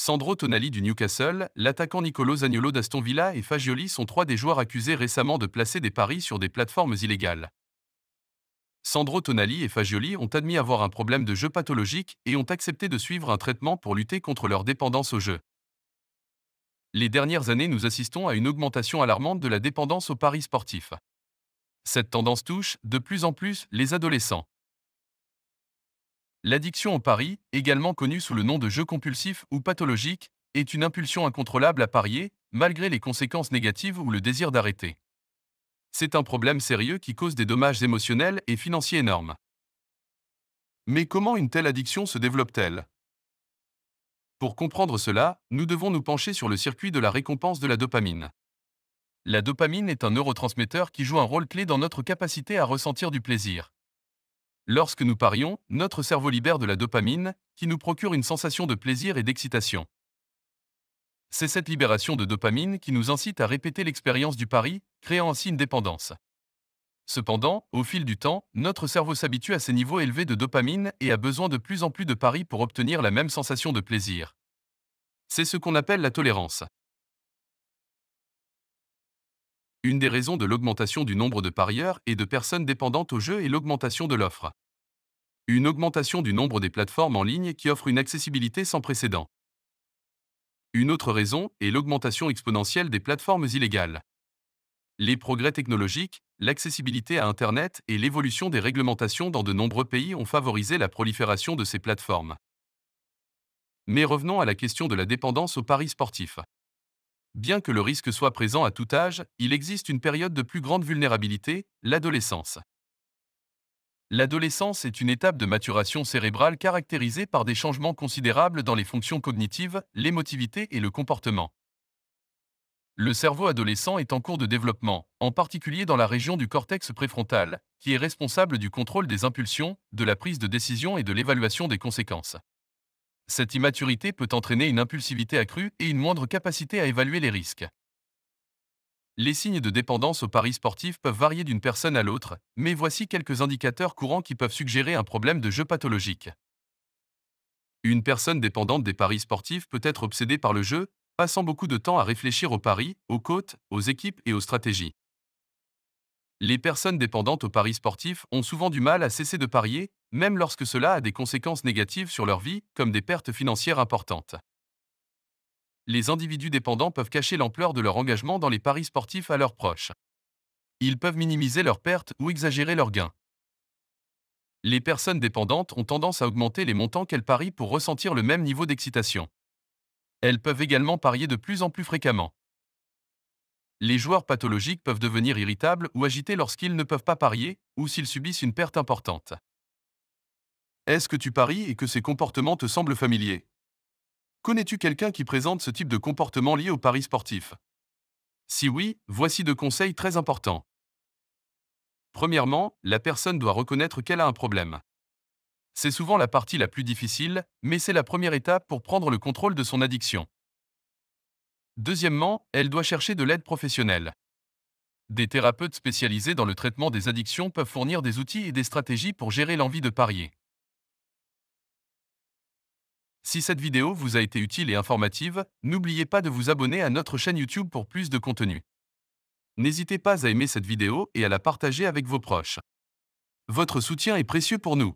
Sandro Tonali du Newcastle, l'attaquant Nicolo Zaniolo d'Aston Villa et Fagioli sont trois des joueurs accusés récemment de placer des paris sur des plateformes illégales. Sandro Tonali et Fagioli ont admis avoir un problème de jeu pathologique et ont accepté de suivre un traitement pour lutter contre leur dépendance au jeu. Les dernières années, nous assistons à une augmentation alarmante de la dépendance aux paris sportifs. Cette tendance touche, de plus en plus, les adolescents. L'addiction au pari, également connue sous le nom de jeu compulsif ou pathologique, est une impulsion incontrôlable à parier, malgré les conséquences négatives ou le désir d'arrêter. C'est un problème sérieux qui cause des dommages émotionnels et financiers énormes. Mais comment une telle addiction se développe-t-elle? Pour comprendre cela, nous devons nous pencher sur le circuit de la récompense de la dopamine. La dopamine est un neurotransmetteur qui joue un rôle clé dans notre capacité à ressentir du plaisir. Lorsque nous parions, notre cerveau libère de la dopamine, qui nous procure une sensation de plaisir et d'excitation. C'est cette libération de dopamine qui nous incite à répéter l'expérience du pari, créant ainsi une dépendance. Cependant, au fil du temps, notre cerveau s'habitue à ces niveaux élevés de dopamine et a besoin de plus en plus de paris pour obtenir la même sensation de plaisir. C'est ce qu'on appelle la tolérance. Une des raisons de l'augmentation du nombre de parieurs et de personnes dépendantes au jeu est l'augmentation de l'offre. Une augmentation du nombre des plateformes en ligne qui offrent une accessibilité sans précédent. Une autre raison est l'augmentation exponentielle des plateformes illégales. Les progrès technologiques, l'accessibilité à Internet et l'évolution des réglementations dans de nombreux pays ont favorisé la prolifération de ces plateformes. Mais revenons à la question de la dépendance aux paris sportifs. Bien que le risque soit présent à tout âge, il existe une période de plus grande vulnérabilité, l'adolescence. L'adolescence est une étape de maturation cérébrale caractérisée par des changements considérables dans les fonctions cognitives, l'émotivité et le comportement. Le cerveau adolescent est en cours de développement, en particulier dans la région du cortex préfrontal, qui est responsable du contrôle des impulsions, de la prise de décision et de l'évaluation des conséquences. Cette immaturité peut entraîner une impulsivité accrue et une moindre capacité à évaluer les risques. Les signes de dépendance aux paris sportifs peuvent varier d'une personne à l'autre, mais voici quelques indicateurs courants qui peuvent suggérer un problème de jeu pathologique. Une personne dépendante des paris sportifs peut être obsédée par le jeu, passant beaucoup de temps à réfléchir aux paris, aux cotes, aux équipes et aux stratégies. Les personnes dépendantes aux paris sportifs ont souvent du mal à cesser de parier, même lorsque cela a des conséquences négatives sur leur vie, comme des pertes financières importantes. Les individus dépendants peuvent cacher l'ampleur de leur engagement dans les paris sportifs à leurs proches. Ils peuvent minimiser leurs pertes ou exagérer leurs gains. Les personnes dépendantes ont tendance à augmenter les montants qu'elles parient pour ressentir le même niveau d'excitation. Elles peuvent également parier de plus en plus fréquemment. Les joueurs pathologiques peuvent devenir irritables ou agités lorsqu'ils ne peuvent pas parier ou s'ils subissent une perte importante. Est-ce que tu paries et que ces comportements te semblent familiers? Connais-tu quelqu'un qui présente ce type de comportement lié aux paris sportifs? Si oui, voici deux conseils très importants. Premièrement, la personne doit reconnaître qu'elle a un problème. C'est souvent la partie la plus difficile, mais c'est la première étape pour prendre le contrôle de son addiction. Deuxièmement, elle doit chercher de l'aide professionnelle. Des thérapeutes spécialisés dans le traitement des addictions peuvent fournir des outils et des stratégies pour gérer l'envie de parier. Si cette vidéo vous a été utile et informative, n'oubliez pas de vous abonner à notre chaîne YouTube pour plus de contenu. N'hésitez pas à aimer cette vidéo et à la partager avec vos proches. Votre soutien est précieux pour nous.